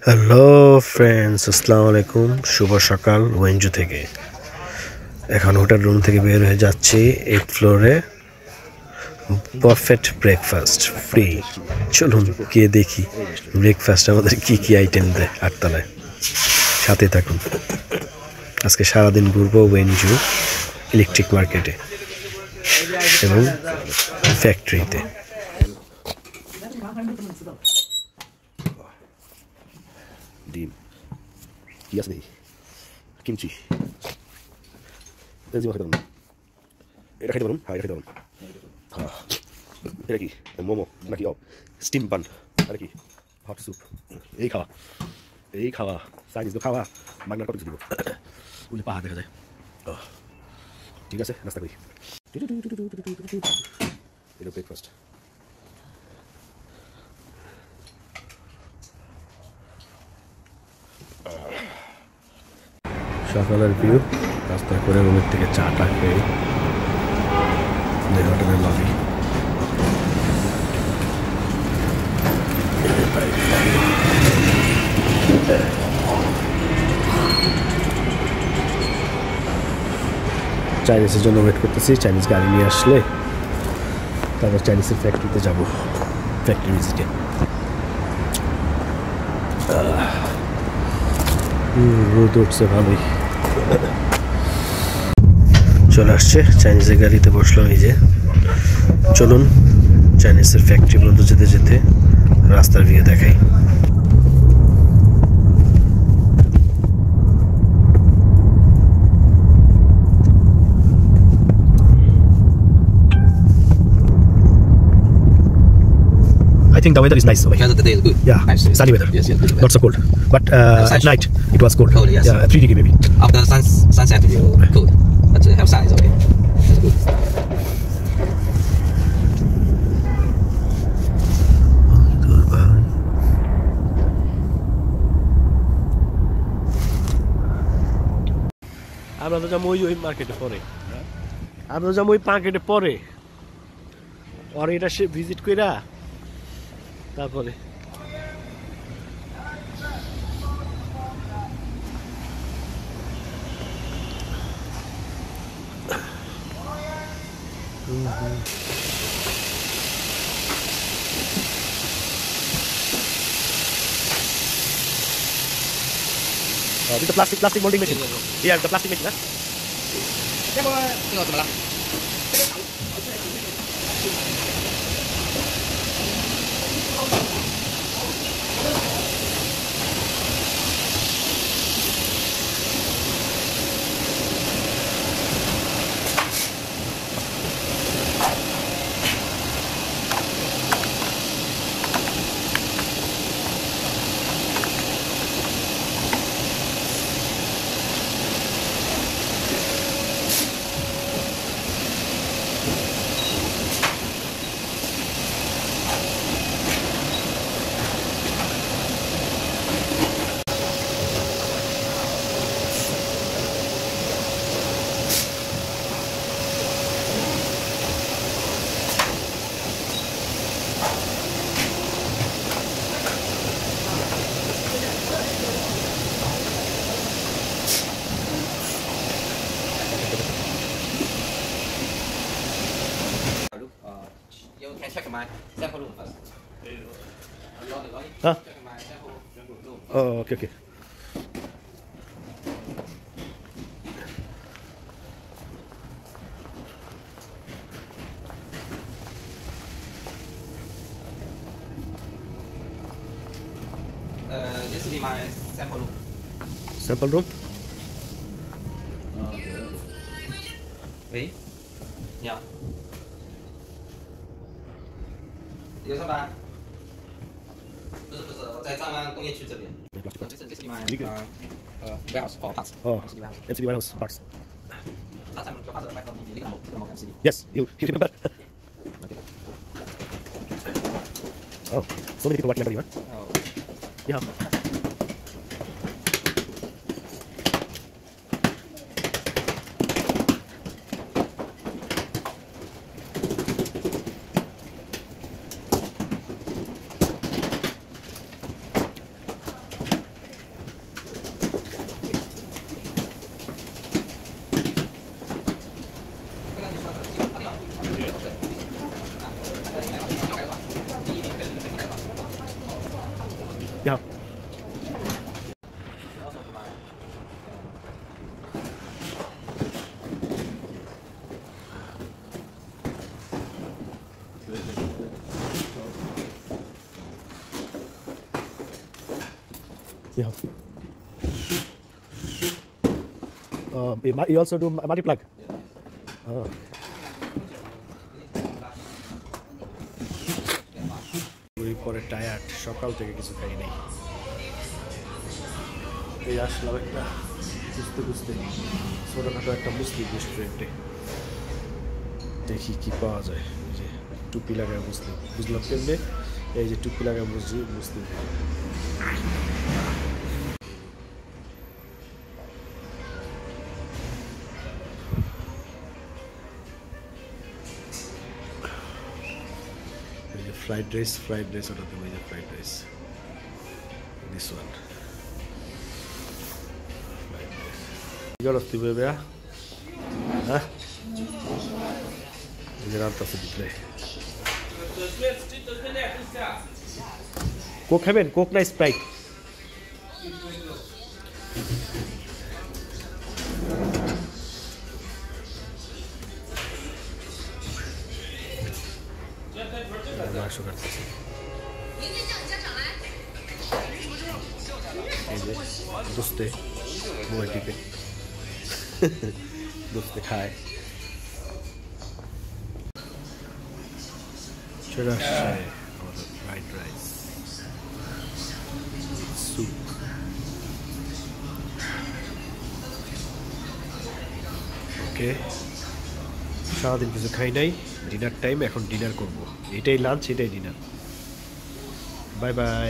Hello friends, আসসালামু আলাইকুম। শুভ সকাল ওয়েঞ্জু থেকে। এখন হোটেল রুম থেকে বের হয়ে যাচ্ছি 8th ফ্লোরে। Perfect breakfast free. চলুন গিয়ে দেখি ব্রেকফাস্ট আমাদের কি কি আইটেম দেয় 8 তলায়। সাথে থাকুন। আজকে সারাদিন ঘুরবো ওয়েঞ্জু ইলেকট্রিক মার্কেটে এবং ফ্যাক্টরিতে। ডিম কি আছে দেখি, কিমচি এটা খাইতে পারুন, এটা খাইতে পারুন। হ্যাঁ, এটা খাইতে পারুন। হ্যাঁ, এটা কি মোমো নাকি স্টিম বান, আর কি হট স্যুপ। এই খাওয়া চাইনিজ খাওয়া বাংলার কত কিছু দিব, ওগুলো পাহাড় দেখা যায়। ঠিক আছে, নাস্তা করি। এটা ব্রেকফাস্ট। সকালের ভিউ, রাস্তা করে রুমের থেকে চাটা খেয়ে হোটেলের লবি। চাইনিজের জন্য ওয়েট করতেছি। চাইনিজ গাড়ি নিয়ে আসলে তারপর চাইনিজের ফ্যাক্টরিতে যাব, ফ্যাক্টরি ভিজিটে। রোদ উঠছে ভালোই। চলে আসছে, চাইনিজের গাড়িতে বসলাম। এই যে চলুন চাইনিজের ফ্যাক্টরি পর্যন্ত যেতে যেতে রাস্তার ভিউ দেখাই। I think the weather is nice over here. The day is good. Yeah, nice. Sunny weather. Yes, good Not so cold. But at night it was cold. Cold, yes. Yeah, 3 degree maybe. After sunset, it will cold. But have sun is okay. It's good. আমরা তো যাবো ওই মার্কেটে পরে। আমরা তো যাবো ওই মার্কেটে পরে, আর এটা সে ভিজিট কইরা তারপরে। With the plastic molding machine. Yeah, the plastic machine. You can check my sample room first. Huh? Check my sample room. Oh, okay. This will be my sample room. Sample room? Wait. Yeah. 有什么？不是，我在藏湾工业区这边。这是你们warehouse for parts. Oh, MCB warehouse parts. 它上面就画着卖到你这个MCB. Yes, you remember? Oh, so many people working under you, huh? Oh. Yeah. Ja. Yeah. You also do multi-plug? Oh. ওই পরে tired সকাল থেকে কিছু খাই নাই এই আসলাম একটা খুঁজতে খুঁজতে ছোটোখাটো একটা মুসলিম রেস্টুরেন্টে দেখি কি পাওয়া যায় এই যে টুপি লাগায় মুসলিম বুঝলাম কেমনে এই যে টুপি লাগায় মুসলিম fried rice order the way fried rice this one fried rice you got to be there huh you got to display coke খাবেন coke না sprite মাংস কাটতেছি এই যে দোস্তে মোবাইল টিপে দোস্তে খায় চলে আসছে আমাদের ফ্রাইড রাইস স্যুপ ওকে সারাদিন কিছু খাই নাই ডিনার টাইম এখন ডিনার করবো এটাই লাঞ্চ এটাই ডিনার বাই বাই